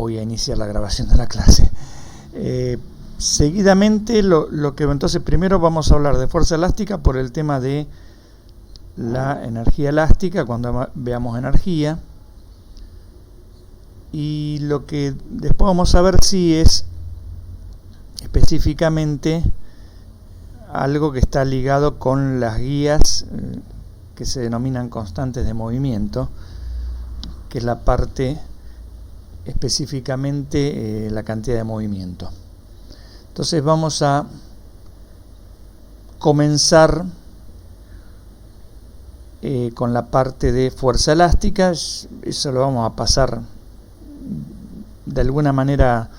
voy a iniciar la grabación de la clase. Seguidamente, lo que entonces primero vamos a hablar de fuerza elástica por el tema de la energía elástica, cuando veamos energía. Y lo que después vamos a ver si es específicamente algo que está ligado con las guías que se denominan constantes de movimiento, que es la parte específicamente la cantidad de movimiento. Entonces vamos a comenzar con la parte de fuerza elástica. Eso lo vamos a pasar de alguna manera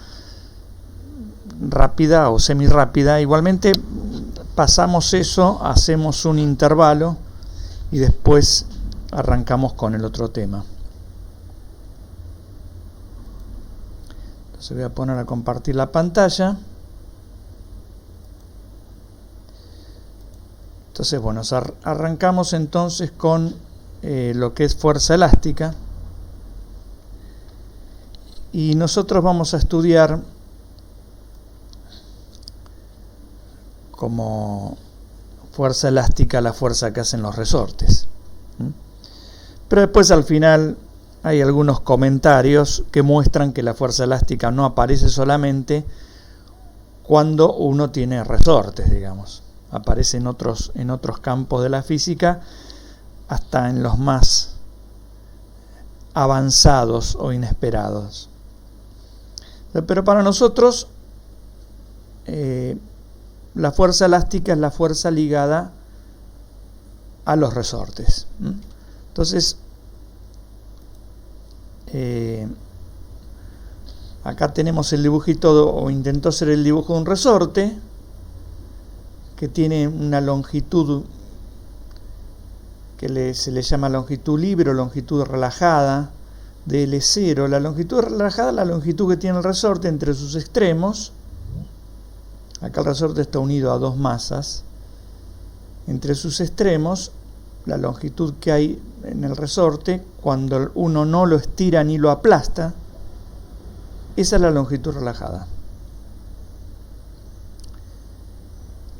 rápida o semi rápida. Igualmente pasamos eso, hacemos un intervalo y después arrancamos con el otro tema. Entonces voy a poner a compartir la pantalla. Entonces, bueno, arrancamos entonces con lo que es fuerza elástica. Y nosotros vamos a estudiar como fuerza elástica la fuerza que hacen los resortes. Pero después al final hay algunos comentarios que muestran que la fuerza elástica no aparece solamente cuando uno tiene resortes, digamos. Aparece en otros campos de la física, hasta en los más avanzados o inesperados. Pero para nosotros la fuerza elástica es la fuerza ligada a los resortes. Entonces, acá tenemos el dibujito, o intentó ser el dibujo de un resorte, que tiene una longitud que se le llama longitud libre o longitud relajada de L0. La longitud relajada es la longitud que tiene el resorte entre sus extremos. Acá el resorte está unido a dos masas. Entre sus extremos, la longitud que hay en el resorte, cuando uno no lo estira ni lo aplasta, esa es la longitud relajada.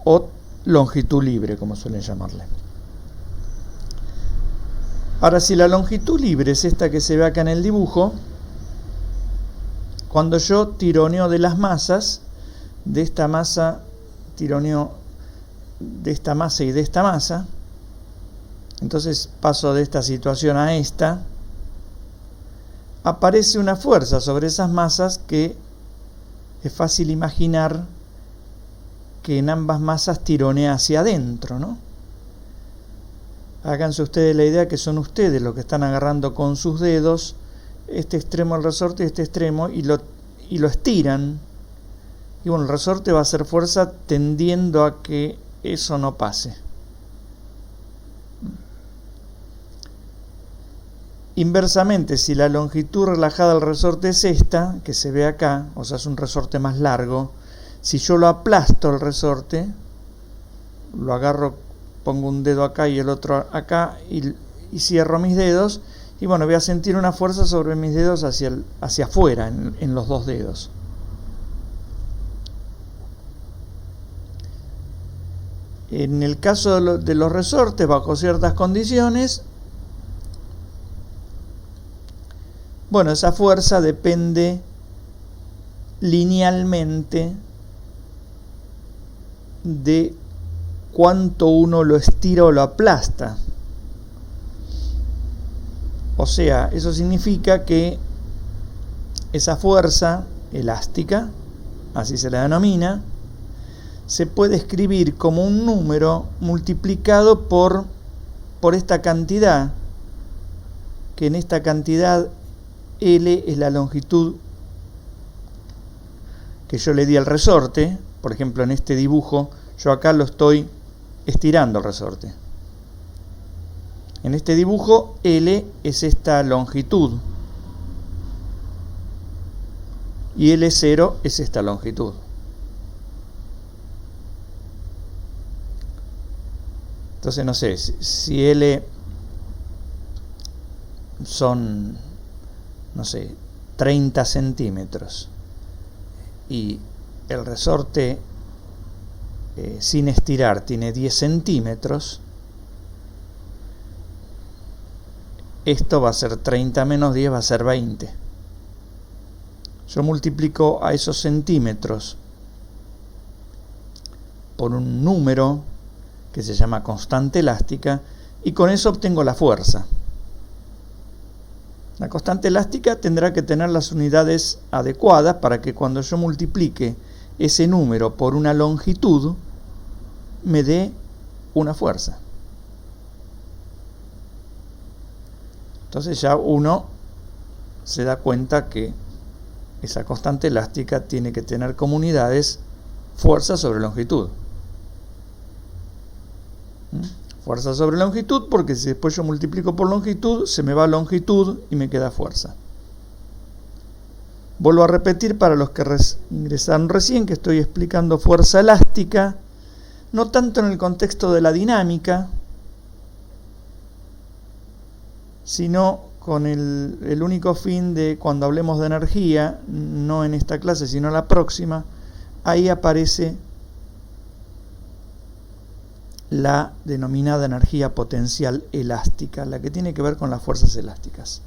O longitud libre, como suelen llamarle. Ahora, si la longitud libre es esta que se ve acá en el dibujo, cuando yo tironeo de las masas, de esta masa, tironeo de esta masa y de esta masa, entonces paso de esta situación a esta, aparece una fuerza sobre esas masas que es fácil imaginar que en ambas masas tironea hacia adentro, ¿no? Háganse ustedes la idea que son ustedes los que están agarrando con sus dedos este extremo del resorte y este extremo y lo estiran. Y bueno, el resorte va a hacer fuerza tendiendo a que eso no pase. Inversamente, si la longitud relajada del resorte es esta, que se ve acá, o sea, es un resorte más largo, si yo lo aplasto el resorte, lo agarro, pongo un dedo acá y el otro acá y cierro mis dedos, y bueno, voy a sentir una fuerza sobre mis dedos hacia afuera, en los dos dedos. En el caso de los resortes, bajo ciertas condiciones, bueno, esa fuerza depende linealmente de cuánto uno lo estira o lo aplasta. O sea, eso significa que esa fuerza elástica, así se la denomina, se puede escribir como un número multiplicado por esta cantidad, que en esta cantidad L es la longitud que yo le di al resorte. Por ejemplo, en este dibujo, yo acá lo estoy estirando el resorte. En este dibujo, L es esta longitud. Y L0 es esta longitud. Entonces, no sé, si L son, no sé, 30 centímetros y el resorte sin estirar tiene 10 centímetros, esto va a ser 30 menos 10, va a ser 20. Yo multiplico a esos centímetros por un número que se llama constante elástica y con eso obtengo la fuerza. La constante elástica tendrá que tener las unidades adecuadas para que cuando yo multiplique ese número por una longitud me dé una fuerza. Entonces ya uno se da cuenta que esa constante elástica tiene que tener como unidades fuerza sobre longitud. Fuerza sobre longitud, porque si después yo multiplico por longitud, se me va longitud y me queda fuerza. Vuelvo a repetir para los que ingresaron recién que estoy explicando fuerza elástica, no tanto en el contexto de la dinámica, sino con el único fin de cuando hablemos de energía, no en esta clase sino en la próxima, ahí aparece la denominada energía potencial elástica, la que tiene que ver con las fuerzas elásticas.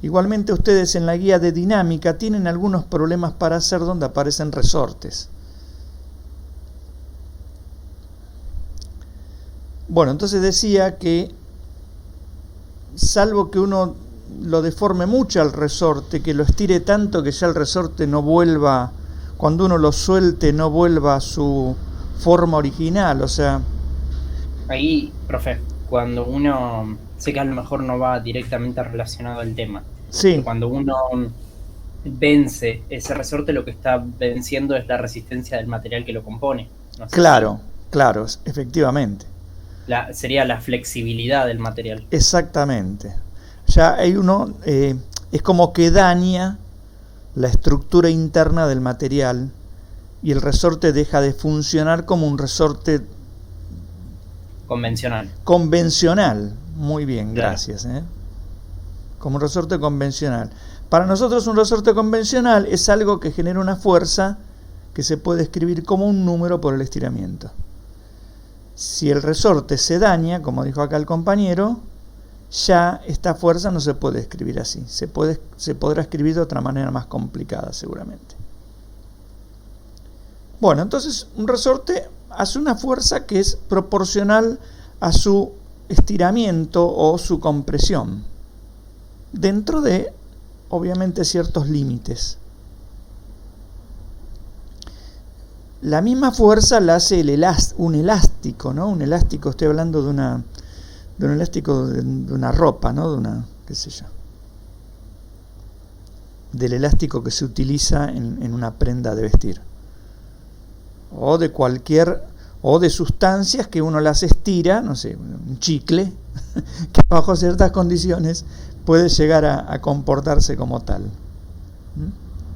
Igualmente ustedes en la guía de dinámica tienen algunos problemas para hacer donde aparecen resortes. Bueno, entonces decía que salvo que uno lo deforme mucho al resorte, que lo estire tanto que ya el resorte no vuelva, cuando uno lo suelte no vuelva a su forma original, o sea... Ahí, profe, cuando uno, sé que a lo mejor no va directamente relacionado al tema, Sí. pero cuando uno vence ese resorte, lo que está venciendo es la resistencia del material que lo compone. No sé Claro, claro, efectivamente. sería la flexibilidad del material. Exactamente. Ya hay uno, es como que daña la estructura interna del material y el resorte deja de funcionar como un resorte convencional. Muy bien, claro. Gracias. Como un resorte convencional. Para nosotros un resorte convencional es algo que genera una fuerza que se puede escribir como un número por el estiramiento. Si el resorte se daña, como dijo acá el compañero, ya esta fuerza no se puede escribir así. Se podrá escribir de otra manera más complicada seguramente. Bueno, entonces un resorte hace una fuerza que es proporcional a su estiramiento o su compresión, dentro de, obviamente, ciertos límites. La misma fuerza la hace un elástico, ¿no? Un elástico, estoy hablando de un elástico de una ropa, ¿no? De una, qué sé yo. Del elástico que se utiliza en una prenda de vestir. O de sustancias que uno las estira, no sé, un chicle, que bajo ciertas condiciones puede llegar a comportarse como tal.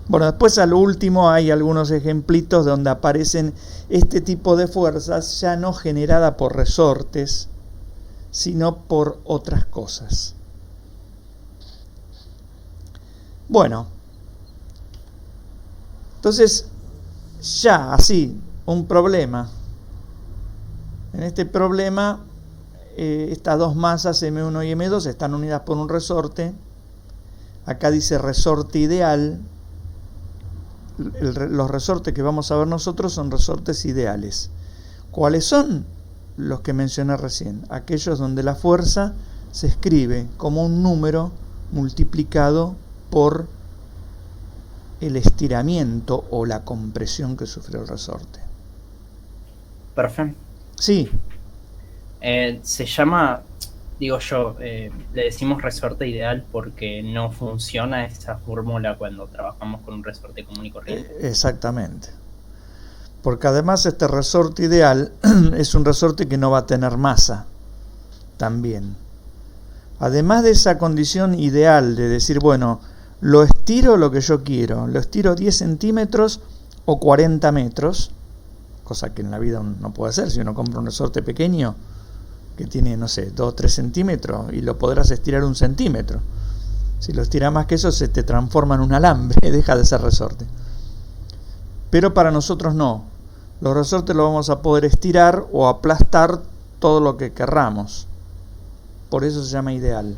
Bueno, después a lo último hay algunos ejemplitos donde aparecen este tipo de fuerzas ya no generada por resortes, sino por otras cosas. Bueno, entonces ya así, un problema. En este problema, estas dos masas M1 y M2 están unidas por un resorte. Acá dice resorte ideal. Los resortes que vamos a ver nosotros son resortes ideales. ¿Cuáles son? Los que mencioné recién. Aquellos donde la fuerza se escribe como un número multiplicado por el estiramiento o la compresión que sufrió el resorte. Perfecto. Sí. Se llama, digo yo, le decimos resorte ideal porque no funciona esa fórmula cuando trabajamos con un resorte común y corriente. Exactamente. Porque además este resorte ideal es un resorte que no va a tener masa también. Además de esa condición ideal de decir, bueno, lo estiro lo que yo quiero, lo estiro 10 centímetros o 40 metros, cosa que en la vida no puede hacer. Si uno compra un resorte pequeño que tiene, no sé, 2 o 3 centímetros y lo podrás estirar 1 centímetro. Si lo estiras más que eso, se te transforma en un alambre, deja de ser resorte. Pero para nosotros no. Los resortes los vamos a poder estirar o aplastar todo lo que querramos. Por eso se llama ideal.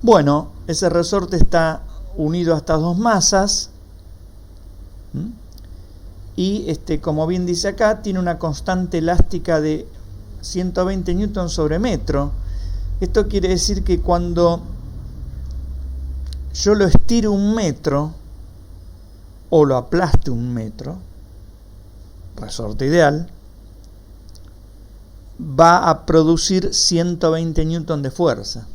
Bueno, ese resorte está unido a estas dos masas. Y como bien dice acá, tiene una constante elástica de 120 newton sobre metro. Esto quiere decir que cuando yo lo estiro 1 metro o lo aplaste 1 metro, resorte ideal, va a producir 120 newton de fuerza.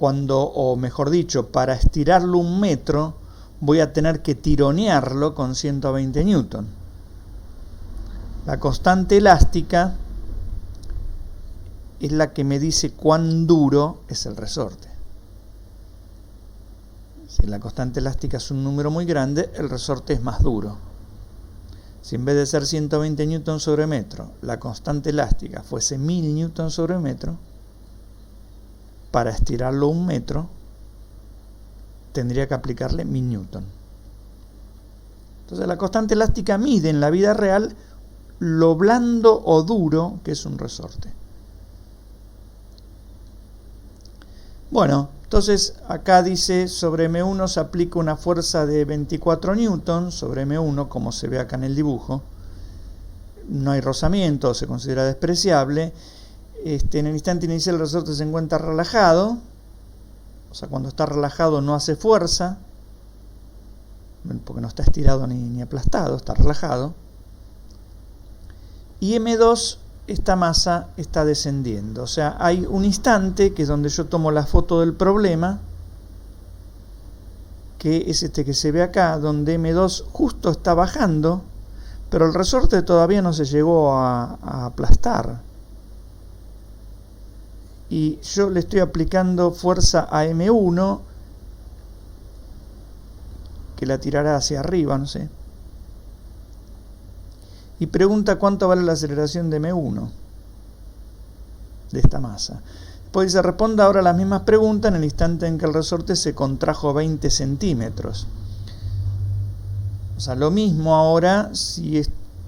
O mejor dicho, para estirarlo 1 metro, voy a tener que tironearlo con 120 newton. La constante elástica es la que me dice cuán duro es el resorte. Si la constante elástica es un número muy grande, el resorte es más duro. Si en vez de ser 120 newton sobre metro, la constante elástica fuese 1000 newton sobre metro, para estirarlo 1 metro, tendría que aplicarle 1000 newton. Entonces la constante elástica mide en la vida real lo blando o duro que es un resorte. Bueno, entonces acá dice sobre M1 se aplica una fuerza de 24 newton sobre M1, como se ve acá en el dibujo. No hay rozamiento, se considera despreciable. En el instante inicial el resorte se encuentra relajado, o sea, cuando está relajado no hace fuerza, porque no está estirado ni aplastado, está relajado. Y M2, esta masa está descendiendo, o sea, hay un instante que es donde yo tomo la foto del problema, que es este que se ve acá, donde M2 justo está bajando, pero el resorte todavía no se llegó a aplastar. Y yo le estoy aplicando fuerza a M1, que la tirará hacia arriba, no sé. Y pregunta cuánto vale la aceleración de M1, de esta masa. Después dice, responda ahora las mismas preguntas en el instante en que el resorte se contrajo 20 centímetros. O sea, lo mismo ahora, si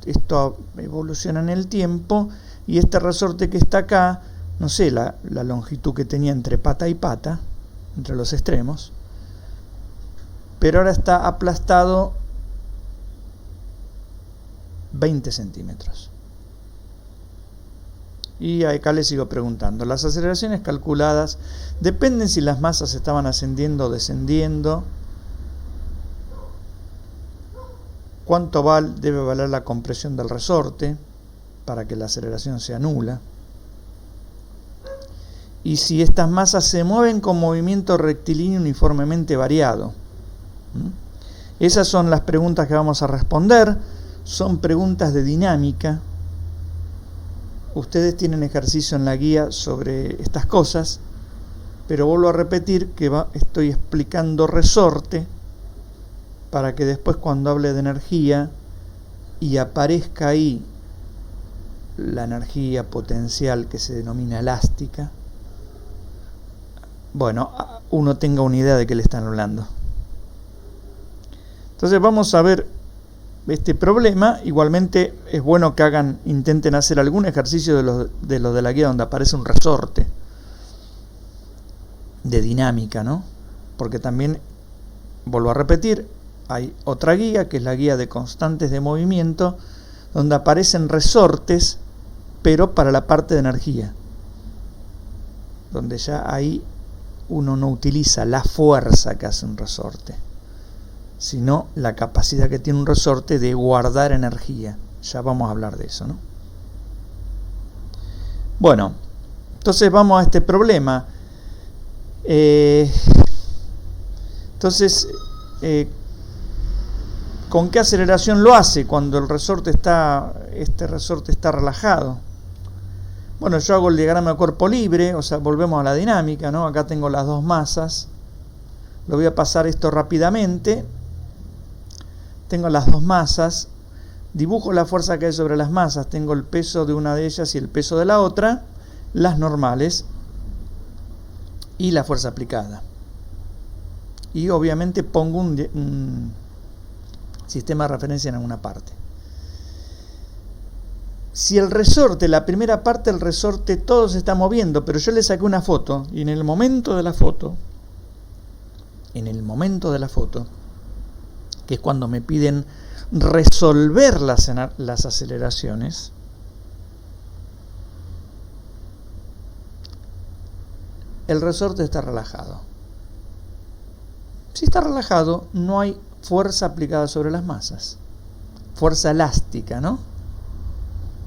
esto evoluciona en el tiempo, y este resorte que está acá, no sé la longitud que tenía entre pata y pata, entre los extremos, pero ahora está aplastado 20 centímetros. Y acá le sigo preguntando, las aceleraciones calculadas dependen si las masas estaban ascendiendo o descendiendo, cuánto debe valer la compresión del resorte para que la aceleración sea nula, y si estas masas se mueven con movimiento rectilíneo uniformemente variado. Esas son las preguntas que vamos a responder. Son preguntas de dinámica. Ustedes tienen ejercicio en la guía sobre estas cosas, pero vuelvo a repetir que estoy explicando resorte para que después cuando hable de energía y aparezca ahí la energía potencial que se denomina elástica, bueno, uno tenga una idea de qué le están hablando. Entonces vamos a ver este problema. Igualmente es bueno que intenten hacer algún ejercicio de los de la guía donde aparece un resorte de dinámica, ¿no? Porque también, vuelvo a repetir, hay otra guía que es la guía de constantes de movimiento, donde aparecen resortes, pero para la parte de energía, donde ya ahí uno no utiliza la fuerza que hace un resorte, sino la capacidad que tiene un resorte de guardar energía. Ya vamos a hablar de eso, ¿no? Bueno, entonces vamos a este problema. ¿Con qué aceleración lo hace cuando este resorte está relajado? Bueno, yo hago el diagrama de cuerpo libre, o sea, volvemos a la dinámica, ¿no? Acá tengo las dos masas. Lo voy a pasar esto rápidamente. Tengo las dos masas. dibujo la fuerza que hay sobre las masas, tengo el peso de una de ellas y el peso de la otra, las normales y la fuerza aplicada. Y obviamente pongo un sistema de referencia en alguna parte. Si el resorte, la primera parte del resorte, todo se está moviendo, pero yo le saqué una foto, y en el momento de la foto, que es cuando me piden resolver las aceleraciones, el resorte está relajado. Si está relajado, no hay fuerza aplicada sobre las masas. Fuerza elástica, ¿no?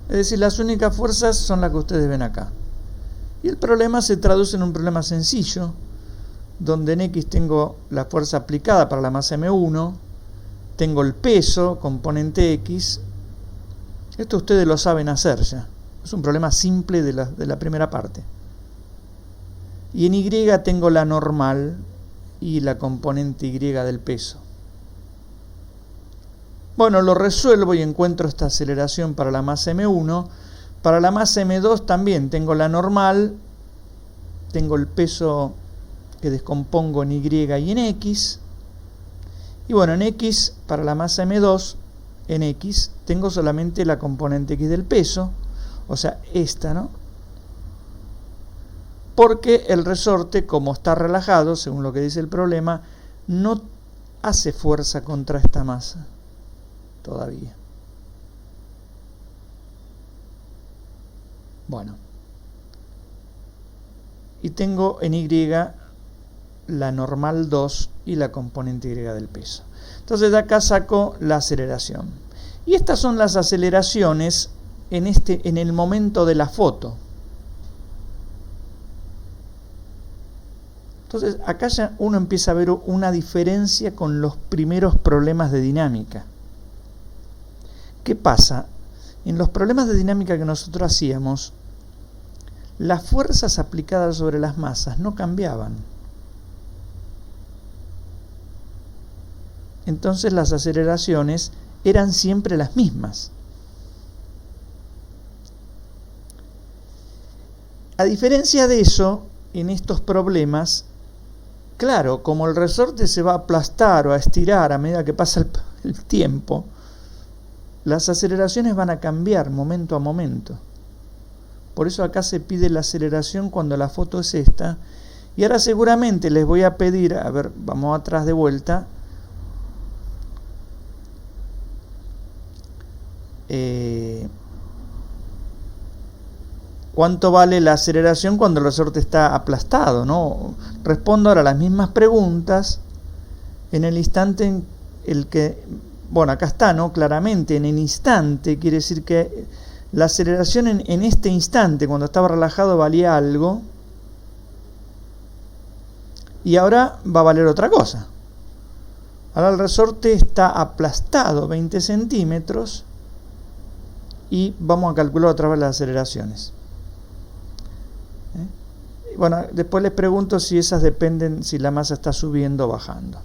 Es decir, las únicas fuerzas son las que ustedes ven acá. Y el problema se traduce en un problema sencillo, donde en X tengo la fuerza aplicada para la masa M1, tengo el peso, componente X. Esto ustedes lo saben hacer ya. Es un problema simple de la primera parte. Y en Y tengo la normal y la componente Y del peso. Bueno, lo resuelvo y encuentro esta aceleración para la masa M1. Para la masa M2 también tengo la normal, tengo el peso que descompongo en Y y en X. Y bueno, en X, para la masa M2, en X, tengo solamente la componente X del peso, o sea, esta, ¿no? Porque el resorte, como está relajado, según lo que dice el problema, no hace fuerza contra esta masa todavía. Bueno. Y tengo en Y la normal 2 y la componente Y del peso. Entonces de acá saco la aceleración. Y estas son las aceleraciones en el momento de la foto. Entonces acá ya uno empieza a ver una diferencia con los primeros problemas de dinámica. ¿Qué pasa? En los problemas de dinámica que nosotros hacíamos, las fuerzas aplicadas sobre las masas no cambiaban. Entonces las aceleraciones eran siempre las mismas. A diferencia de eso, en estos problemas, claro, como el resorte se va a aplastar o a estirar a medida que pasa el tiempo, las aceleraciones van a cambiar momento a momento. Por eso acá se pide la aceleración cuando la foto es esta. Y ahora seguramente les voy a pedir, a ver, vamos atrás de vuelta. ¿Cuánto vale la aceleración cuando el resorte está aplastado, ¿no? Respondo ahora las mismas preguntas en el instante en el que, bueno, acá está, ¿no? Claramente, en el instante, quiere decir que la aceleración en este instante, cuando estaba relajado, valía algo. Y ahora va a valer otra cosa. Ahora el resorte está aplastado 20 centímetros y vamos a calcular otra vez las aceleraciones. Bueno, después les pregunto si esas dependen, si la masa está subiendo o bajando.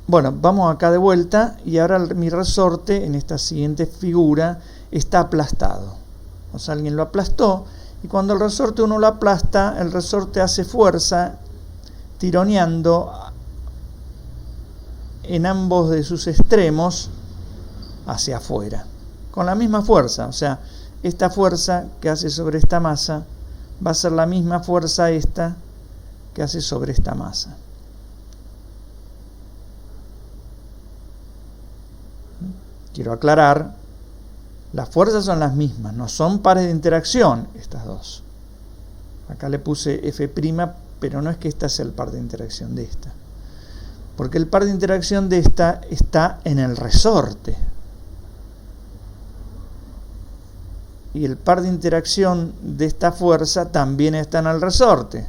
Bueno, vamos acá de vuelta y ahora mi resorte en esta siguiente figura está aplastado. O sea, alguien lo aplastó y cuando el resorte uno lo aplasta, el resorte hace fuerza tironeando en ambos de sus extremos hacia afuera. Con la misma fuerza, o sea, esta fuerza que hace sobre esta masa va a ser la misma fuerza esta que hace sobre esta masa. Quiero aclarar, las fuerzas son las mismas, no son pares de interacción estas dos. Acá le puse F', pero no es que esta sea el par de interacción de esta. Porque el par de interacción de esta está en el resorte. Y el par de interacción de esta fuerza también está en el resorte.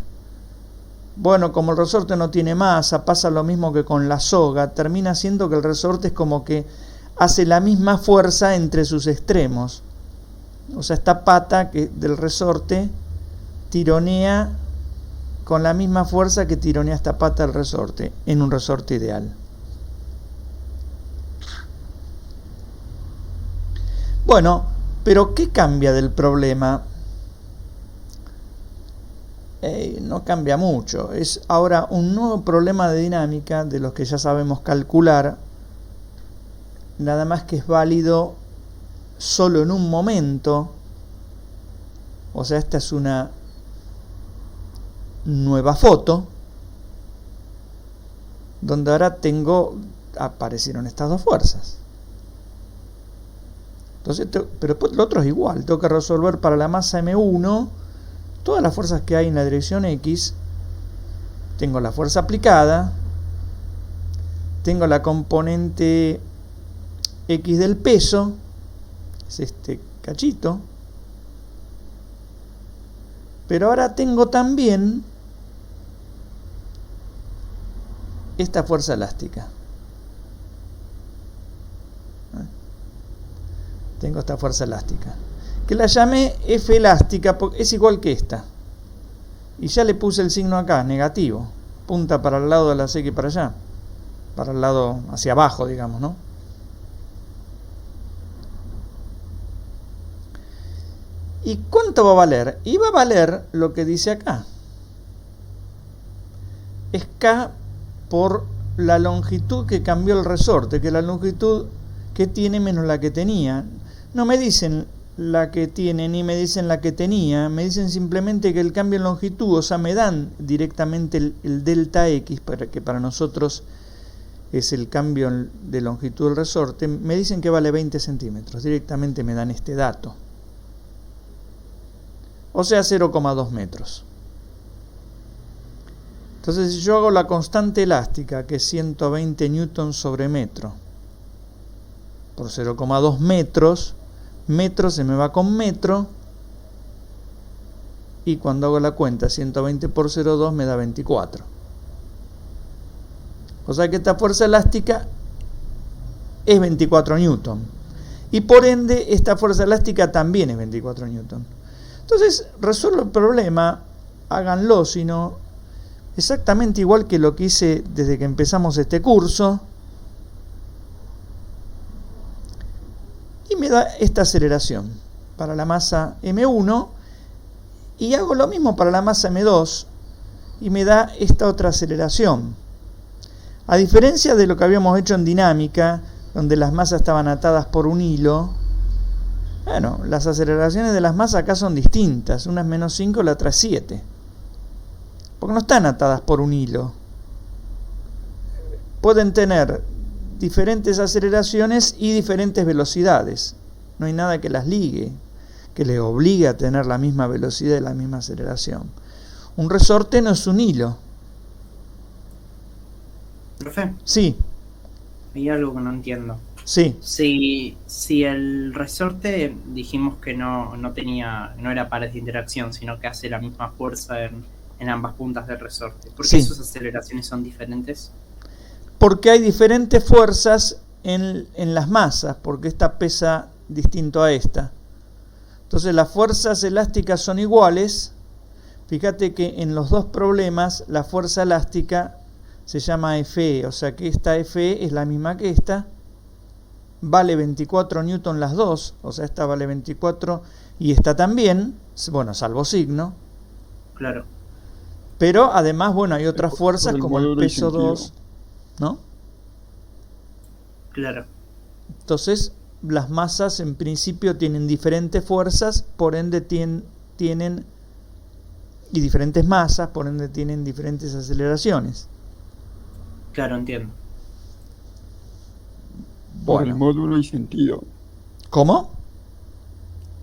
Bueno, como el resorte no tiene masa, pasa lo mismo que con la soga, termina siendo que el resorte es como que hace la misma fuerza entre sus extremos. O sea, esta pata del resorte tironea con la misma fuerza que tironea esta pata del resorte, en un resorte ideal. Bueno, pero ¿qué cambia del problema? No cambia mucho. Es ahora un nuevo problema de dinámica de los que ya sabemos calcular, nada más que es válido solo en un momento. O sea, esta es una nueva foto donde ahora aparecieron estas dos fuerzas. Entonces, pero lo otro es igual, tengo que resolver para la masa M1 todas las fuerzas que hay en la dirección X. Tengo la fuerza aplicada, tengo la componente X del peso, es este cachito, pero ahora tengo también esta fuerza elástica. Tengo esta fuerza elástica, que la llamé F elástica porque es igual que esta. Y ya le puse el signo acá, negativo. Punta para el lado de la X para allá. Para el lado hacia abajo, digamos, ¿no? ¿Y cuánto va a valer? Y va a valer lo que dice acá. Es K por la longitud que cambió el resorte, que es la longitud que tiene menos la que tenía. No me dicen la que tiene ni me dicen la que tenía, me dicen simplemente que el cambio en longitud, o sea, me dan directamente el delta X, que para nosotros es el cambio de longitud del resorte, me dicen que vale 20 centímetros, directamente me dan este dato. O sea, 0,2 metros. Entonces, si yo hago la constante elástica, que es 120 newtons sobre metro, por 0,2 metros, metro se me va con metro, y cuando hago la cuenta 120 por 0,2 me da 24. O sea que esta fuerza elástica es 24 newton, y por ende esta fuerza elástica también es 24 newton. Entonces resuelvo el problema, háganlo, sino exactamente igual que lo que hice desde que empezamos este curso. Y me da esta aceleración para la masa M1 y hago lo mismo para la masa M2 y me da esta otra aceleración. A diferencia de lo que habíamos hecho en dinámica, donde las masas estaban atadas por un hilo, bueno, las aceleraciones de las masas acá son distintas. Una es menos 5, la otra es 7. Porque no están atadas por un hilo. Pueden tener diferentes aceleraciones y diferentes velocidades. No hay nada que las ligue, que les obligue a tener la misma velocidad y la misma aceleración. Un resorte no es un hilo. Profe, Sí, hay algo que no entiendo. sí. Si el resorte dijimos que no era pares de interacción, sino que hace la misma fuerza en ambas puntas del resorte, ¿por qué Sí. sus aceleraciones son diferentes? Porque hay diferentes fuerzas en las masas, porque esta pesa distinto a esta. Entonces las fuerzas elásticas son iguales. Fíjate que en los dos problemas la fuerza elástica se llama Fe, o sea que esta Fe es la misma que esta. Vale 24 newton las dos, o sea esta vale 24 y esta también, bueno, salvo signo. Claro. Pero además, bueno, hay otras fuerzas como el peso 2, ¿no? Claro. Entonces, las masas en principio tienen diferentes fuerzas, por ende tienen y diferentes masas, por ende tienen diferentes aceleraciones. Claro, entiendo. Por el Bueno, módulo y sentido. ¿cómo?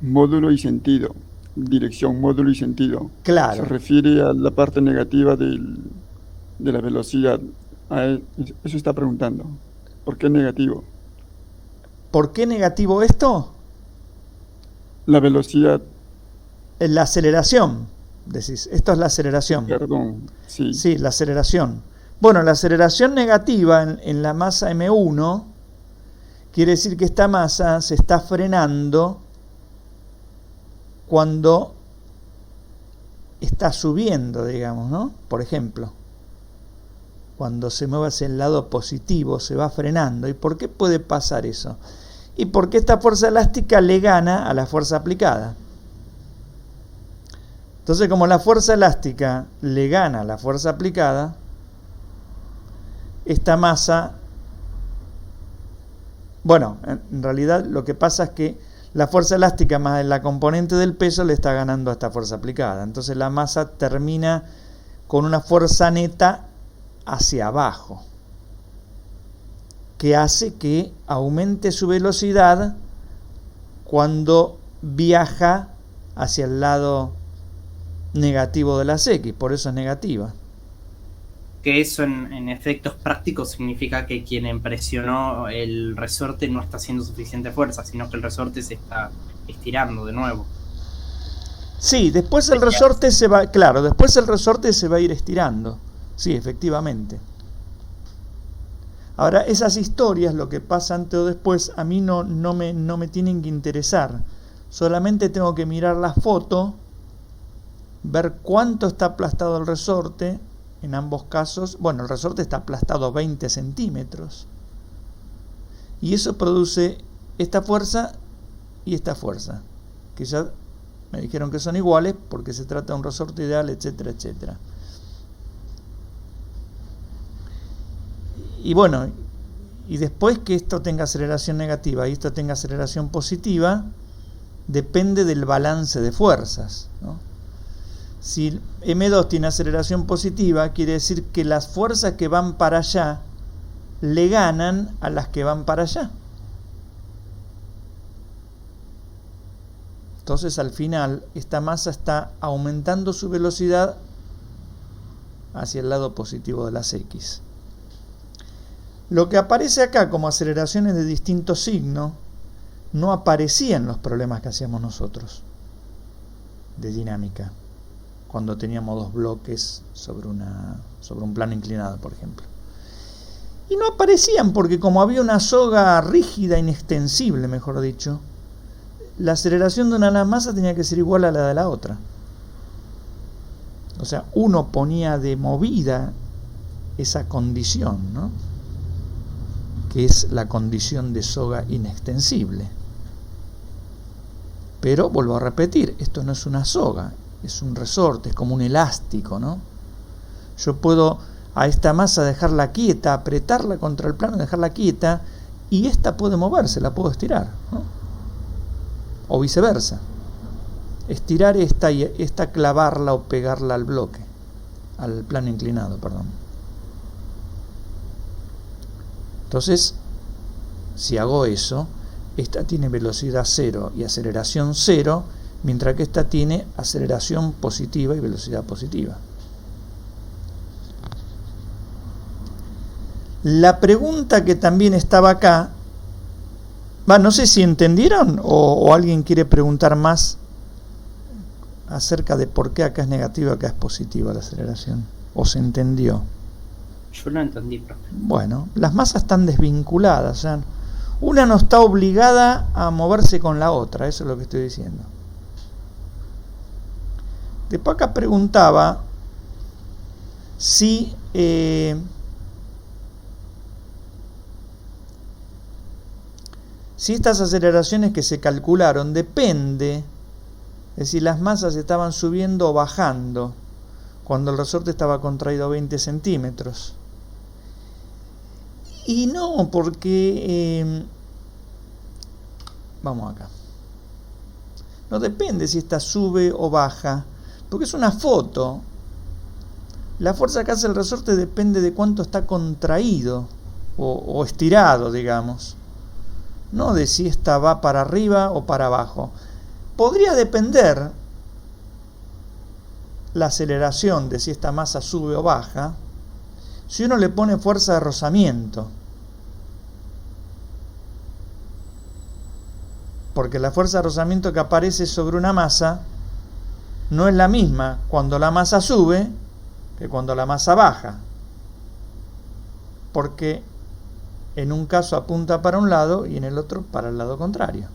Módulo y sentido. Dirección, módulo y sentido. Se Claro. refiere a la parte negativa de la velocidad. Eso está preguntando. ¿Por qué negativo? ¿Por qué negativo esto? La velocidad, La aceleración, decís. Esto es la aceleración. perdón. Sí. Sí, la aceleración. Bueno, la aceleración negativa en la masa M1 quiere decir que esta masa se está frenando cuando está subiendo, digamos, ¿no? Por ejemplo, cuando se mueve hacia el lado positivo se va frenando. ¿Y por qué puede pasar eso? Y porque esta fuerza elástica le gana a la fuerza aplicada. Entonces, como la fuerza elástica le gana a la fuerza aplicada, esta masa, bueno, en realidad lo que pasa es que la fuerza elástica más la componente del peso le está ganando a esta fuerza aplicada. Entonces la masa termina con una fuerza neta hacia abajo, que hace que aumente su velocidad cuando viaja hacia el lado negativo de las X, por eso es negativa. Que eso en efectos prácticos significa que quien presionó el resorte no está haciendo suficiente fuerza, sino que el resorte se está estirando de nuevo. Sí, después el resorte se va, claro, después el resorte se va a ir estirando. Sí, efectivamente. Ahora, esas historias, lo que pasa antes o después, a mí no me tienen que interesar. Solamente tengo que mirar la foto, ver cuánto está aplastado el resorte. En ambos casos, bueno, el resorte está aplastado 20 centímetros. Y eso produce esta fuerza y esta fuerza, que ya me dijeron que son iguales porque se trata de un resorte ideal, etcétera, etcétera. Y bueno, y después que esto tenga aceleración negativa y esto tenga aceleración positiva, depende del balance de fuerzas, ¿no? Si M2 tiene aceleración positiva, quiere decir que las fuerzas que van para allá le ganan a las que van para allá. Entonces al final esta masa está aumentando su velocidad hacia el lado positivo de las X. Lo que aparece acá como aceleraciones de distinto signo no aparecía en los problemas que hacíamos nosotros de dinámica, cuando teníamos dos bloques sobre un plano inclinado, por ejemplo. Y no aparecían porque como había una soga rígida, inextensible, mejor dicho, la aceleración de una de las masas tenía que ser igual a la de la otra. O sea, uno ponía de movida esa condición, ¿no? Que es la condición de soga inextensible. Pero, vuelvo a repetir, esto no es una soga, es un resorte, es como un elástico, ¿no? Yo puedo a esta masa dejarla quieta, apretarla contra el plano, dejarla quieta, y esta puede moverse, la puedo estirar, ¿no? O viceversa. Estirar esta y esta clavarla o pegarla al bloque, al plano inclinado, perdón. Entonces, si hago eso, esta tiene velocidad 0 y aceleración 0, mientras que esta tiene aceleración positiva y velocidad positiva. La pregunta que también estaba acá, no sé si entendieron o alguien quiere preguntar más acerca de por qué acá es negativa y acá es positiva la aceleración, o se entendió. Yo lo entendí, profe. Bueno, las masas están desvinculadas, o sea, una no está obligada a moverse con la otra, eso es lo que estoy diciendo. Después acá preguntaba si estas aceleraciones que se calcularon depende de si las masas estaban subiendo o bajando cuando el resorte estaba contraído 20 centímetros. Y no, porque vamos acá. No depende si esta sube o baja, porque es una foto. La fuerza que hace el resorte depende de cuánto está contraído o estirado, digamos. No de si esta va para arriba o para abajo. Podría depender la aceleración de si esta masa sube o baja si uno le pone fuerza de rozamiento. Porque la fuerza de rozamiento que aparece sobre una masa no es la misma cuando la masa sube que cuando la masa baja. Porque en un caso apunta para un lado y en el otro para el lado contrario.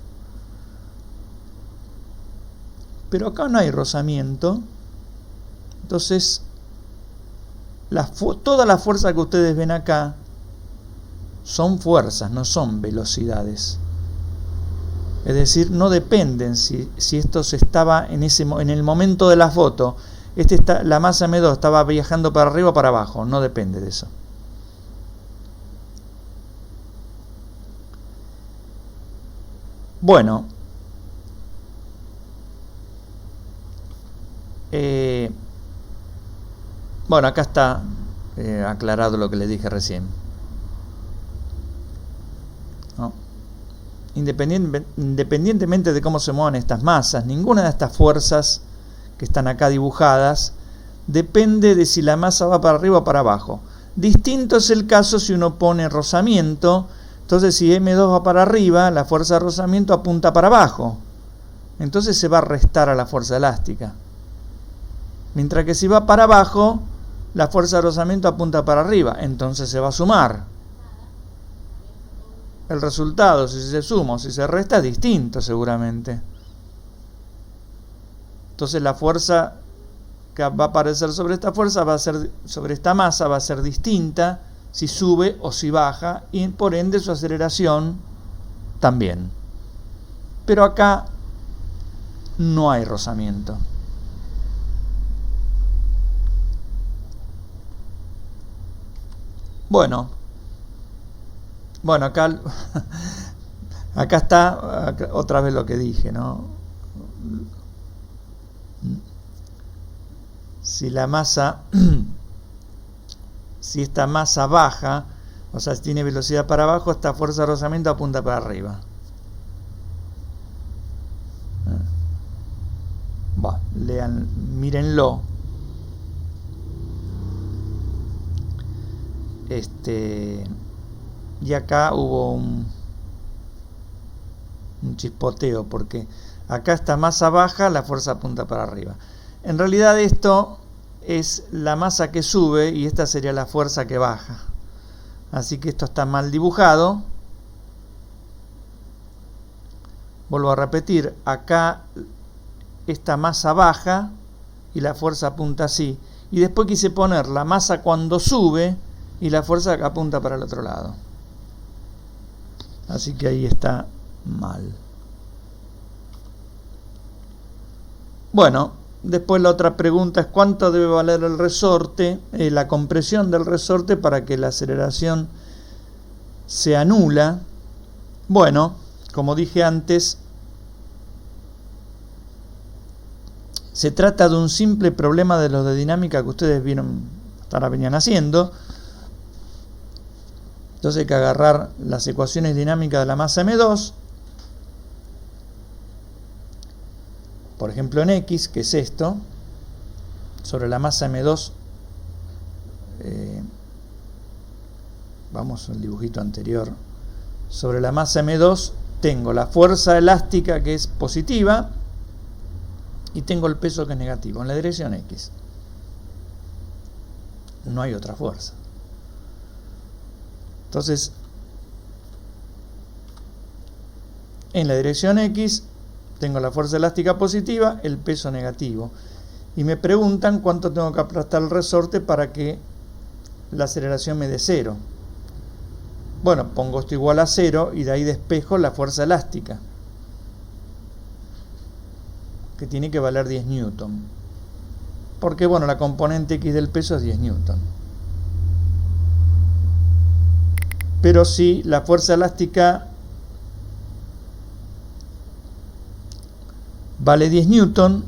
Pero acá no hay rozamiento. Entonces, toda la fuerza que ustedes ven acá son fuerzas, no son velocidades. Es decir, no dependen si esto se estaba en el momento de la foto, la masa M2 estaba viajando para arriba o para abajo, no depende de eso. Bueno, acá está aclarado lo que les dije recién, ¿no? Independientemente de cómo se muevan estas masas, ninguna de estas fuerzas que están acá dibujadas depende de si la masa va para arriba o para abajo. Distinto es el caso si uno pone rozamiento. Entonces, si M2 va para arriba, la fuerza de rozamiento apunta para abajo. Entonces se va a restar a la fuerza elástica. Mientras que si va para abajo, la fuerza de rozamiento apunta para arriba. Entonces se va a sumar. El resultado, si se suma o si se resta, es distinto seguramente. Entonces la fuerza que va a aparecer sobre esta fuerza sobre esta masa va a ser distinta si sube o si baja, y por ende su aceleración también. Pero acá no hay rozamiento. Bueno, acá está otra vez lo que dije, ¿no? Si la masa, si esta masa baja, o sea, si tiene velocidad para abajo, esta fuerza de rozamiento apunta para arriba. Bueno, mírenlo. Y acá hubo un chispoteo, porque acá está masa baja, la fuerza apunta para arriba. En realidad esto es la masa que sube y esta sería la fuerza que baja. Así que esto está mal dibujado. Vuelvo a repetir, acá esta masa baja y la fuerza apunta así. Y después quise poner la masa cuando sube y la fuerza que apunta para el otro lado. Así que ahí está mal. Bueno, después la otra pregunta es cuánto debe valer el resorte, la compresión del resorte para que la aceleración sea nula. Bueno, como dije antes, se trata de un simple problema de los de dinámica que ustedes venían haciendo. Entonces hay que agarrar las ecuaciones dinámicas de la masa M2, por ejemplo en X, que es esto, sobre la masa M2, vamos al dibujito anterior, sobre la masa M2 tengo la fuerza elástica que es positiva y tengo el peso que es negativo, en la dirección X. No hay otra fuerza. Entonces, en la dirección X tengo la fuerza elástica positiva, el peso negativo. Y me preguntan cuánto tengo que aplastar el resorte para que la aceleración me dé 0. Bueno, pongo esto igual a 0 y de ahí despejo la fuerza elástica, que tiene que valer 10 newton. Porque, bueno, la componente X del peso es 10 newton. Pero si la fuerza elástica vale 10 newton,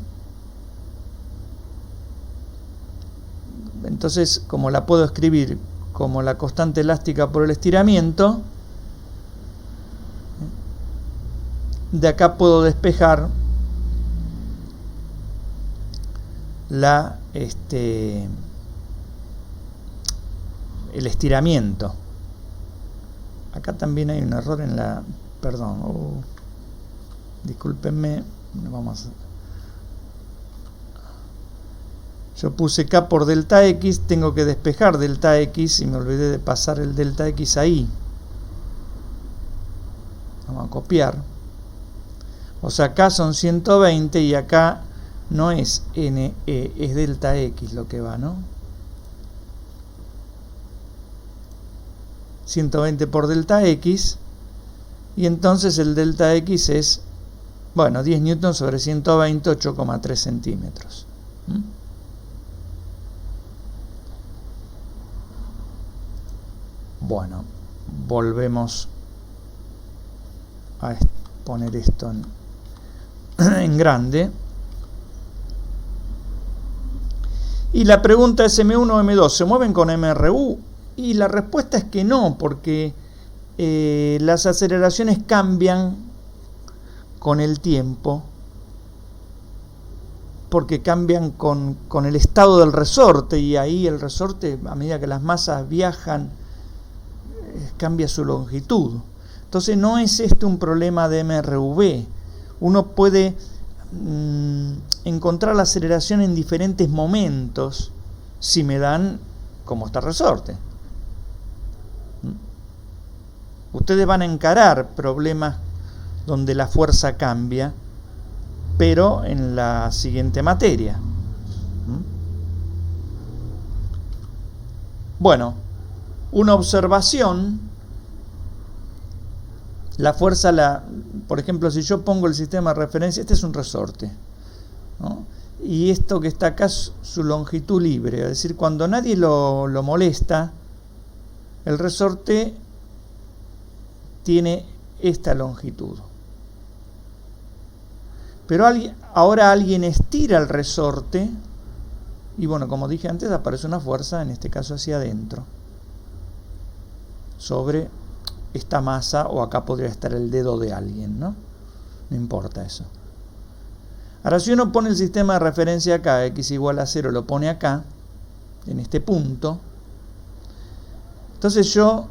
entonces como la puedo escribir como la constante elástica por el estiramiento, de acá puedo despejar el estiramiento. Acá también hay un error en la... Perdón, discúlpenme, yo puse K por delta X, tengo que despejar delta X y me olvidé de pasar el delta X ahí. Vamos a copiar. O sea, acá son 120 y acá no es NE, es delta X lo que va, ¿no? 120 por delta X, y entonces el delta X es Bueno, 10 newtons sobre 120, 8,3 centímetros. Bueno, volvemos a poner esto en grande. Y la pregunta es: M1 o M2, ¿se mueven con MRU? Y la respuesta es que no, porque las aceleraciones cambian con el tiempo, porque cambian con el estado del resorte, y ahí el resorte, a medida que las masas viajan, cambia su longitud. Entonces no es un problema de MRV. Uno puede encontrar la aceleración en diferentes momentos si me dan como está el resorte. Ustedes van a encarar problemas donde la fuerza cambia, pero en la siguiente materia. Bueno, una observación: la fuerza, por ejemplo, si yo pongo el sistema de referencia, este es un resorte, ¿no? Y esto que está acá es su longitud libre, es decir, cuando nadie lo molesta, el resorte tiene esta longitud. Pero ahora alguien estira el resorte y, bueno, como dije antes, aparece una fuerza, en este caso hacia adentro, sobre esta masa, o acá podría estar el dedo de alguien, ¿no? No importa eso. Ahora, si uno pone el sistema de referencia acá, x igual a 0, lo pone acá, en este punto, entonces yo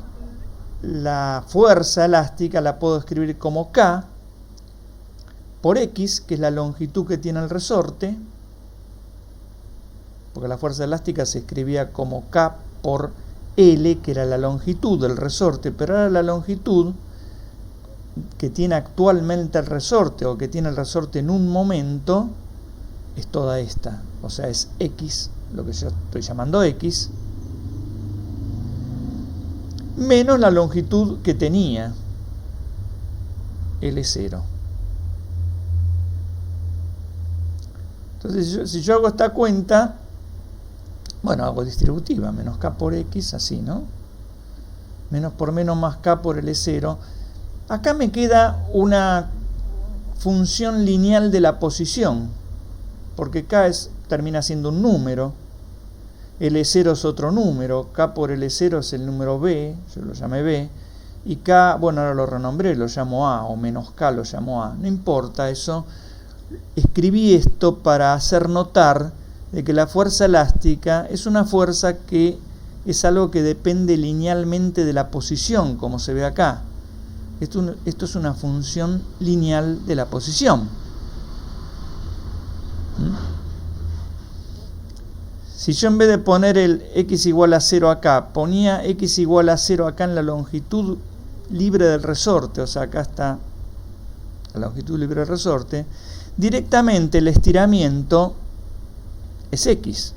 la fuerza elástica la puedo escribir como K por X, que es la longitud que tiene el resorte, porque la fuerza elástica se escribía como K por L, que era la longitud del resorte, pero ahora la longitud que tiene actualmente el resorte, o que tiene el resorte en un momento, es toda esta, o sea, es X, lo que yo estoy llamando X, menos la longitud que tenía, L0. Entonces, si yo hago esta cuenta, bueno, hago distributiva, menos K por X, así, ¿no? Menos por menos más K por L0. Acá me queda una función lineal de la posición, porque K termina siendo un número, L0 es otro número, K por L0 es el número B, yo lo llamé B, y K, bueno, ahora lo renombré, lo llamo A, o menos K lo llamo A, no importa eso. Escribí esto para hacer notar de que la fuerza elástica es una fuerza que es algo que depende linealmente de la posición, como se ve acá. Esto es una función lineal de la posición. Si yo en vez de poner el x igual a 0 acá, ponía x igual a 0 acá en la longitud libre del resorte, o sea, acá está la longitud libre del resorte, directamente el estiramiento es x.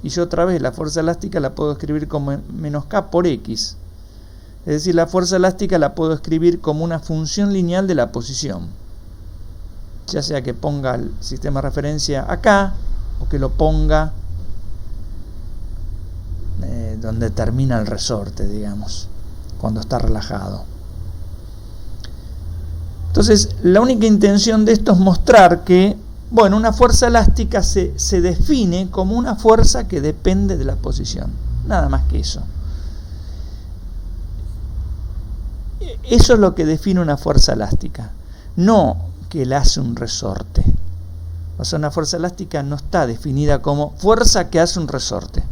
Y yo otra vez la fuerza elástica la puedo escribir como menos k por x. Es decir, la fuerza elástica la puedo escribir como una función lineal de la posición. Ya sea que ponga el sistema de referencia acá, o que lo ponga donde termina el resorte, digamos, cuando está relajado. Entonces, la única intención de esto es mostrar que, bueno, una fuerza elástica se define como una fuerza que depende de la posición. Nada más que eso. Eso es lo que define una fuerza elástica. No que la hace un resorte. O sea, una fuerza elástica no está definida como fuerza que hace un resorte.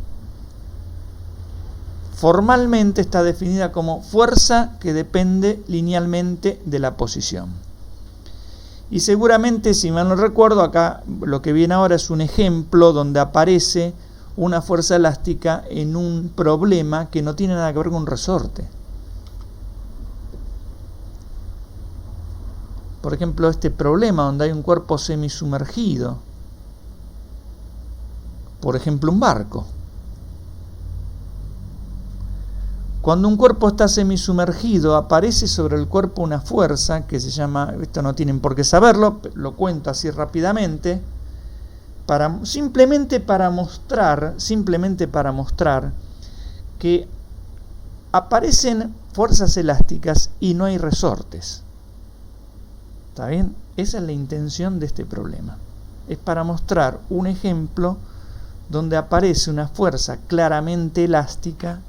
Formalmente está definida como fuerza que depende linealmente de la posición. Y seguramente, si mal no recuerdo, acá lo que viene ahora es un ejemplo donde aparece una fuerza elástica en un problema que no tiene nada que ver con un resorte. Por ejemplo, este problema donde hay un cuerpo semisumergido, por ejemplo un barco. Cuando un cuerpo está semisumergido, aparece sobre el cuerpo una fuerza que se llama, esto no tienen por qué saberlo, lo cuento así rápidamente, simplemente para mostrar que aparecen fuerzas elásticas y no hay resortes. ¿Está bien? Esa es la intención de este problema. Es para mostrar un ejemplo donde aparece una fuerza claramente elástica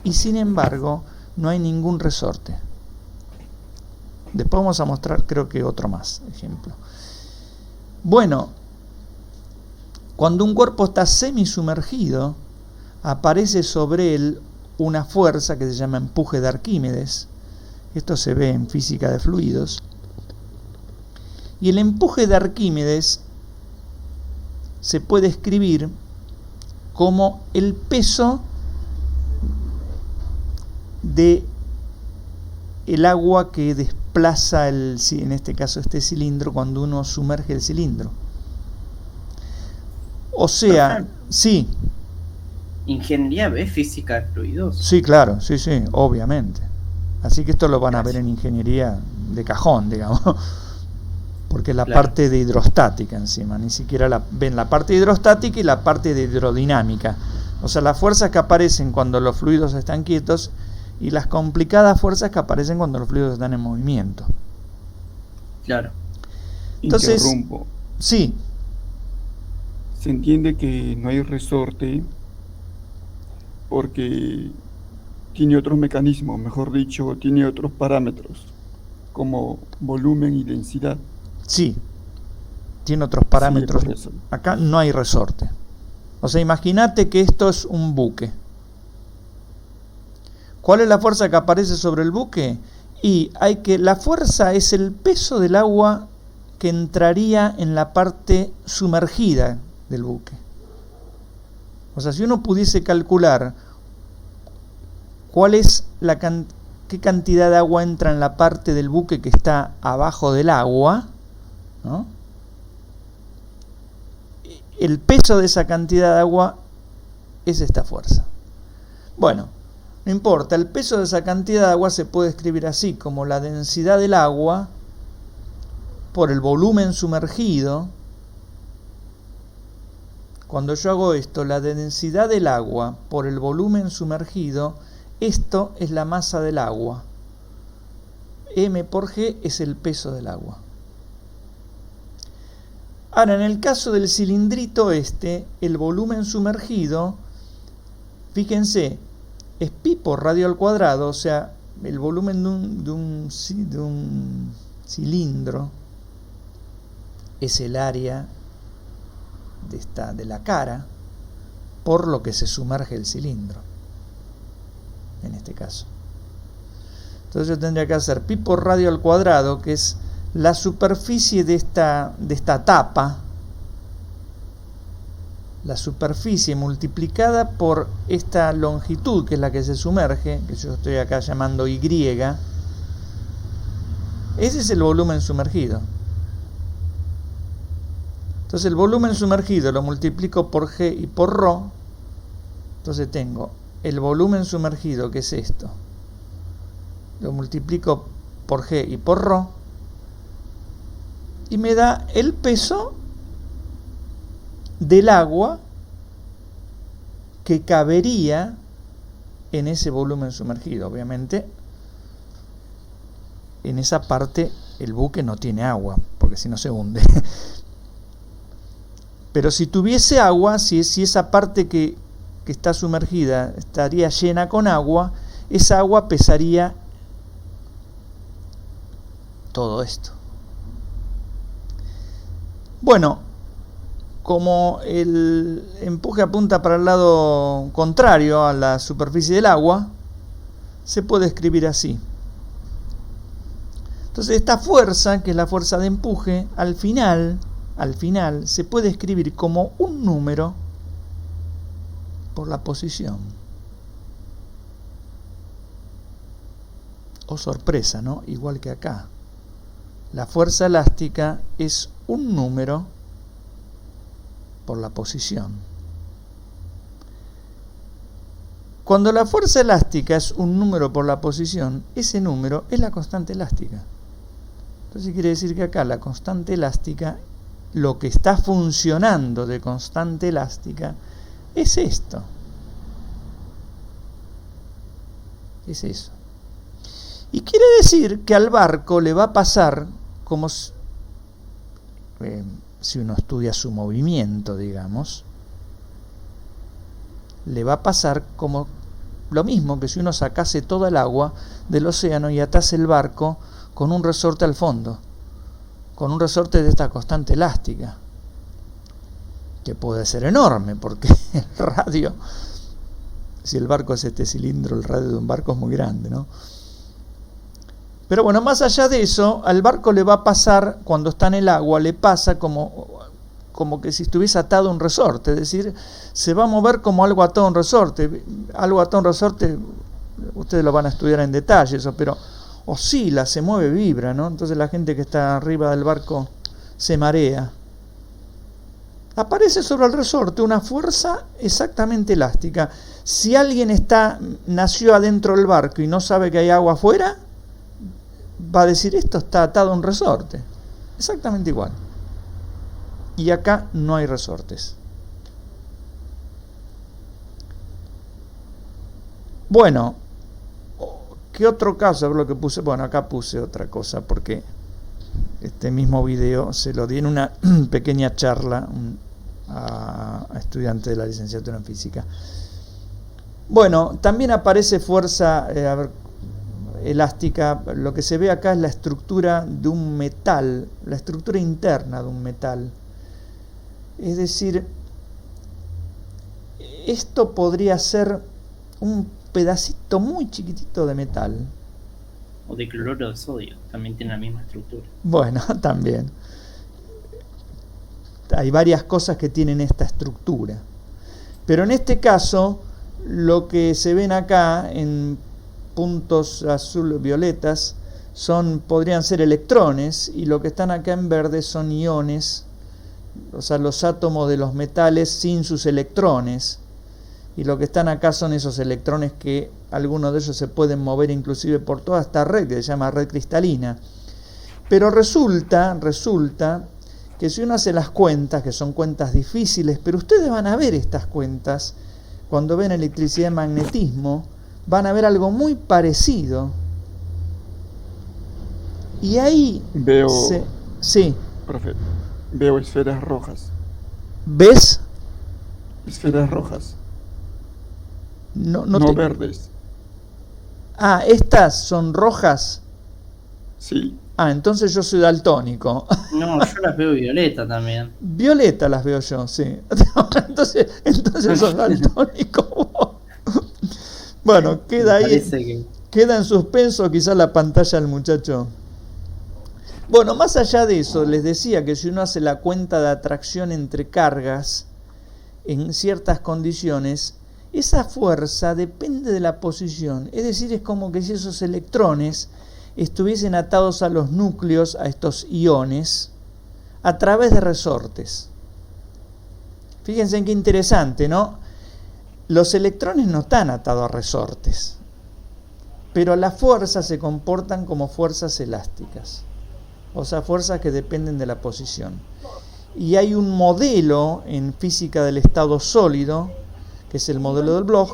y sin embargo no hay ningún resorte. Después vamos a mostrar, creo que otro más ejemplo. Bueno, cuando un cuerpo está semisumergido, aparece sobre él una fuerza que se llama empuje de Arquímedes. Esto se ve en física de fluidos. Y el empuje de Arquímedes se puede escribir como el peso de el agua que desplaza en este caso este cilindro cuando uno sumerge el cilindro. O sea, sí. ¿Ingeniería B, física de fluidos? Sí, claro, sí, obviamente. Así que esto lo van a ver en ingeniería de cajón, digamos. Porque es la parte de hidrostática encima, ni siquiera ven la parte hidrostática y la parte de hidrodinámica. O sea, las fuerzas que aparecen cuando los fluidos están quietos y las complicadas fuerzas que aparecen cuando los fluidos están en movimiento. Claro. Entonces, interrumpo. Sí. Se entiende que no hay resorte porque tiene otros mecanismos, mejor dicho, tiene otros parámetros, como volumen y densidad. Sí, tiene otros parámetros. Sí, acá no hay resorte. O sea, imagínate que esto es un buque. ¿Cuál es la fuerza que aparece sobre el buque? Y la fuerza es el peso del agua que entraría en la parte sumergida del buque. O sea, si uno pudiese calcular cuál es qué cantidad de agua entra en la parte del buque que está abajo del agua, ¿no? El peso de esa cantidad de agua es esta fuerza. Bueno, no importa, el peso de esa cantidad de agua se puede escribir así, como la densidad del agua por el volumen sumergido. Cuando yo hago esto, la densidad del agua por el volumen sumergido, esto es la masa del agua. M por G es el peso del agua. Ahora, en el caso del cilindrito el volumen sumergido, fíjense, es pi por radio al cuadrado, o sea, el volumen de un cilindro es el área de la cara por lo que se sumerge el cilindro, en este caso. Entonces yo tendría que hacer pi por radio al cuadrado, que es la superficie de esta tapa, la superficie multiplicada por esta longitud, que es la que se sumerge, que yo estoy acá llamando Y. Ese es el volumen sumergido. Entonces el volumen sumergido lo multiplico por G y por ρ. Entonces tengo el volumen sumergido, que es esto. Lo multiplico por G y por ρ. Y me da el peso del agua que cabería en ese volumen sumergido. Obviamente, en esa parte el buque no tiene agua, porque si no se hunde. Pero si tuviese agua, si esa parte que está sumergida estaría llena con agua, esa agua pesaría todo esto. Bueno, como el empuje apunta para el lado contrario a la superficie del agua, se puede escribir así. Entonces esta fuerza, que es la fuerza de empuje, al final se puede escribir como un número por la posición. Oh, sorpresa, ¿no? Igual que acá. La fuerza elástica es un número por la posición. Cuando la fuerza elástica es un número por la posición, ese número es la constante elástica. Entonces quiere decir que acá la constante elástica, lo que está funcionando de constante elástica, es esto. Es eso. Y quiere decir que al barco le va a pasar como si uno estudia su movimiento, digamos, le va a pasar como lo mismo que si uno sacase toda el agua del océano y atase el barco con un resorte al fondo, con un resorte de esta constante elástica, que puede ser enorme, porque el radio, si el barco es este cilindro, el radio de un barco es muy grande, ¿no? Pero bueno, más allá de eso, al barco le va a pasar, cuando está en el agua, le pasa como que si estuviese atado a un resorte, es decir, se va a mover como algo atado a un resorte. Algo atado a un resorte, ustedes lo van a estudiar en detalle eso, pero oscila, se mueve, vibra, ¿no? Entonces la gente que está arriba del barco se marea. Aparece sobre el resorte una fuerza exactamente elástica. Si alguien nació adentro del barco y no sabe que hay agua afuera, va a decir, esto está atado a un resorte. Exactamente igual. Y acá no hay resortes. Bueno, ¿qué otro caso? A ver lo que puse. Bueno, acá puse otra cosa porque este mismo video se lo di en una pequeña charla a estudiantes de la licenciatura en física. Bueno, también aparece fuerza elástica. Lo que se ve acá es la estructura de un metal, la estructura interna de un metal. Es decir, esto podría ser un pedacito muy chiquitito de metal. O de cloruro de sodio, también tiene la misma estructura. Bueno, también. Hay varias cosas que tienen esta estructura. Pero en este caso, lo que se ven acá en puntos azul violetas podrían ser electrones, y lo que están acá en verde son iones, o sea, los átomos de los metales sin sus electrones, y lo que están acá son esos electrones que algunos de ellos se pueden mover inclusive por toda esta red que se llama red cristalina. Pero resulta que si uno hace las cuentas, que son cuentas difíciles, pero ustedes van a ver estas cuentas cuando ven electricidad y magnetismo, van a ver algo muy parecido. Y ahí veo, sí. Profe, veo esferas rojas. ¿Ves? Esferas rojas. No verdes. Ah, estas son rojas. Sí. Ah, entonces yo soy daltónico. No, yo las veo violeta también. Violeta las veo yo, sí. Entonces sos daltónico. Bueno, queda ahí. Queda en suspenso quizás la pantalla del muchacho. Bueno, más allá de eso, les decía que si uno hace la cuenta de atracción entre cargas en ciertas condiciones, esa fuerza depende de la posición. Es decir, es como que si esos electrones estuviesen atados a los núcleos, a estos iones, a través de resortes. Fíjense en qué interesante, ¿no? Los electrones no están atados a resortes, pero las fuerzas se comportan como fuerzas elásticas, o sea, fuerzas que dependen de la posición. Y hay un modelo en física del estado sólido, que es el modelo del Bloch,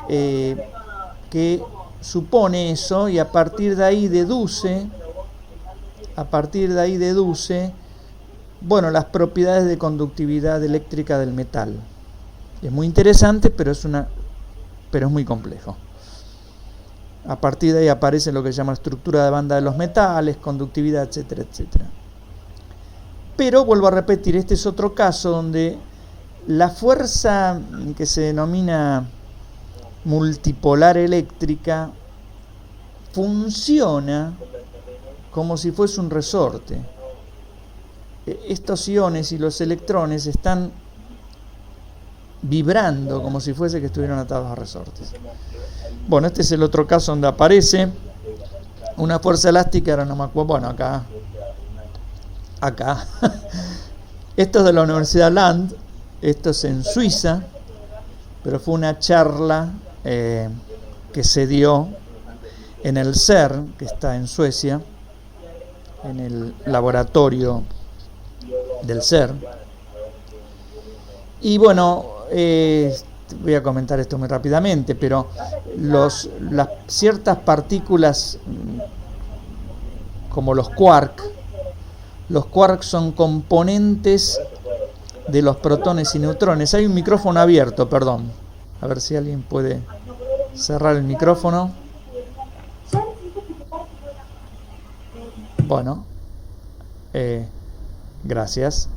que supone eso, y a partir de ahí deduce, bueno, las propiedades de conductividad eléctrica del metal. Es muy interesante, pero es muy complejo. A partir de ahí aparece lo que se llama estructura de banda de los metales, conductividad, etcétera, etcétera. Pero vuelvo a repetir, este es otro caso donde la fuerza que se denomina multipolar eléctrica funciona como si fuese un resorte. Estos iones y los electrones están vibrando como si fuese que estuvieran atados a resortes. Bueno, este es el otro caso donde aparece una fuerza elástica, ahora no me acuerdo, bueno, acá. Esto es de la Universidad Land, esto es en Suiza, pero fue una charla que se dio en el CERN, que está en Suecia, en el laboratorio del CERN. Y bueno, voy a comentar esto muy rápidamente, pero las ciertas partículas como los quarks son componentes de los protones y neutrones. Hay un micrófono abierto, perdón. A ver si alguien puede cerrar el micrófono. Bueno, gracias.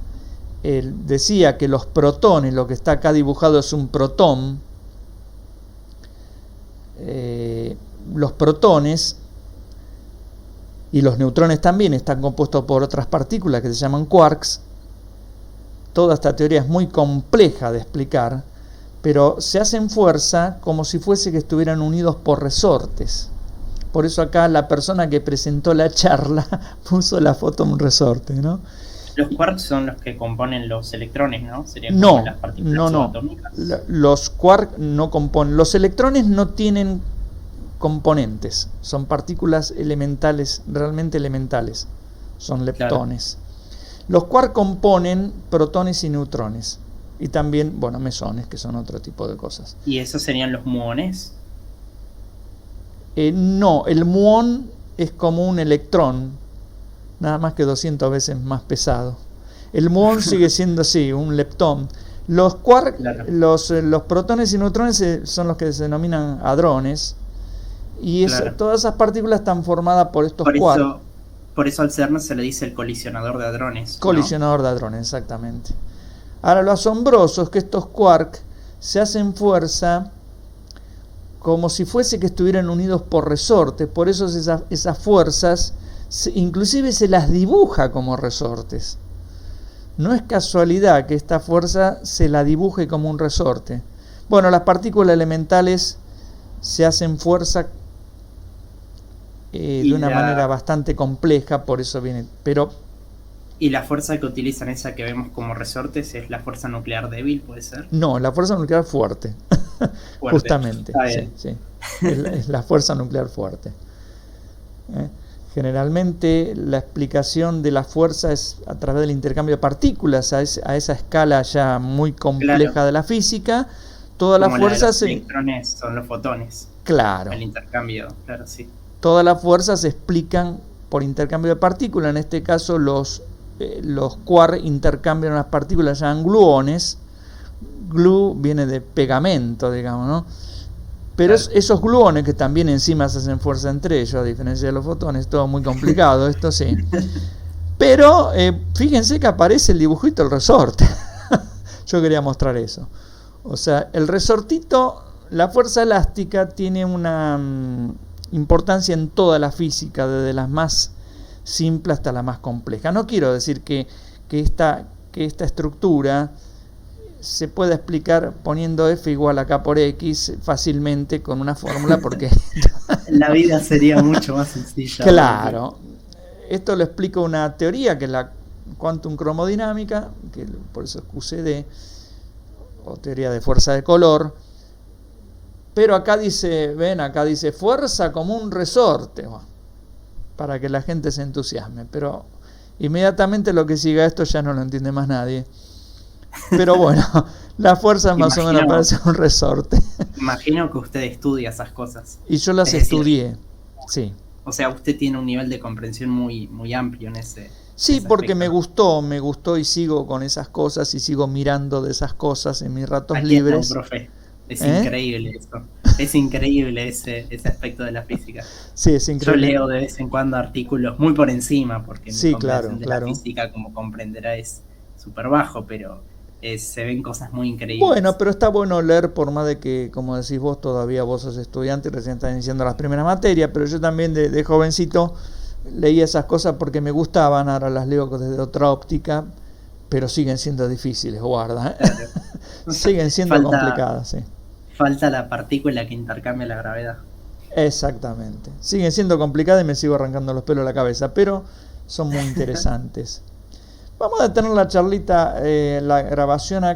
Él decía que los protones, lo que está acá dibujado es un protón. Los protones y los neutrones también están compuestos por otras partículas que se llaman quarks. Toda esta teoría es muy compleja de explicar, pero se hacen fuerza como si fuese que estuvieran unidos por resortes. Por eso acá la persona que presentó la charla puso la foto en un resorte, ¿no? Los quarks son los que componen los electrones, ¿no? Serían como las partículas subatómicas. Los quarks no componen. Los electrones no tienen componentes. Son partículas elementales, realmente elementales. Son leptones. Claro. Los quarks componen protones y neutrones. Y también, bueno, mesones, que son otro tipo de cosas. ¿Y esos serían los muones? No, el muón es como un electrón, nada más que 200 veces más pesado. El muón sigue siendo así, un leptón. Los quarks, claro. los protones y neutrones son los que se denominan hadrones. Y claro. Todas esas partículas están formadas por estos quarks. Por eso al CERN se le dice el colisionador de hadrones. Colisionador, ¿no? De hadrones, exactamente. Ahora, lo asombroso es que estos quarks se hacen fuerza como si fuese que estuvieran unidos por resortes. Por eso esas fuerzas inclusive se las dibuja como resortes. No es casualidad que esta fuerza se la dibuje como un resorte. Bueno, las partículas elementales se hacen fuerza de una manera bastante compleja, por eso viene. Pero ¿y la fuerza que utilizan, esa que vemos como resortes, es la fuerza nuclear débil, puede ser? No, la fuerza nuclear fuerte. Justamente. Sí. Es la fuerza nuclear fuerte. Generalmente la explicación de la fuerza es a través del intercambio de partículas, a esa escala ya muy compleja, claro, de la física. Toda la fuerza los electrones son los fotones. Claro. El intercambio, claro, sí. Todas las fuerzas se explican por intercambio de partículas. En este caso los quarks intercambian unas partículas, se llaman gluones. Glue viene de pegamento, digamos, ¿no? Pero claro, esos gluones que también encima se hacen fuerza entre ellos, a diferencia de los fotones, todo muy complicado, esto sí. Pero fíjense que aparece el dibujito del resorte. Yo quería mostrar eso. O sea, el resortito, la fuerza elástica tiene una importancia en toda la física, desde las más simples hasta la más compleja. No quiero decir que esta estructura se puede explicar poniendo F igual a K por X fácilmente con una fórmula, porque la vida sería mucho más sencilla. Claro. Esto lo explica una teoría que es la quantum cromodinámica, que por eso es QCD, o teoría de fuerza de color. Pero acá dice, acá dice fuerza como un resorte, para que la gente se entusiasme. Pero inmediatamente lo que siga esto ya no lo entiende más nadie. Pero bueno, la fuerza más o menos parece un resorte. Imagino que usted estudia esas cosas. Y yo las estudié, sí. O sea, usted tiene un nivel de comprensión muy, muy amplio en ese. Sí, porque me gustó y sigo con esas cosas y sigo mirando de esas cosas en mis ratos libres. Está, profe. Es increíble eso. Es increíble ese aspecto de la física. Sí, es increíble. Yo leo de vez en cuando artículos muy por encima, porque mi comprensión de la física, como comprenderá, es súper bajo, pero se ven cosas muy increíbles. Bueno, pero está bueno leer, por más de que, como decís vos, todavía vos sos estudiante y recién estás iniciando las primeras materias, pero yo también de jovencito leía esas cosas porque me gustaban, ahora las leo desde otra óptica, pero siguen siendo difíciles, guarda. Claro. Siguen siendo complicadas, sí. Falta la partícula que intercambia la gravedad. Exactamente. Siguen siendo complicadas y me sigo arrancando los pelos de la cabeza, pero son muy interesantes. Vamos a tener la charlita, la grabación acá.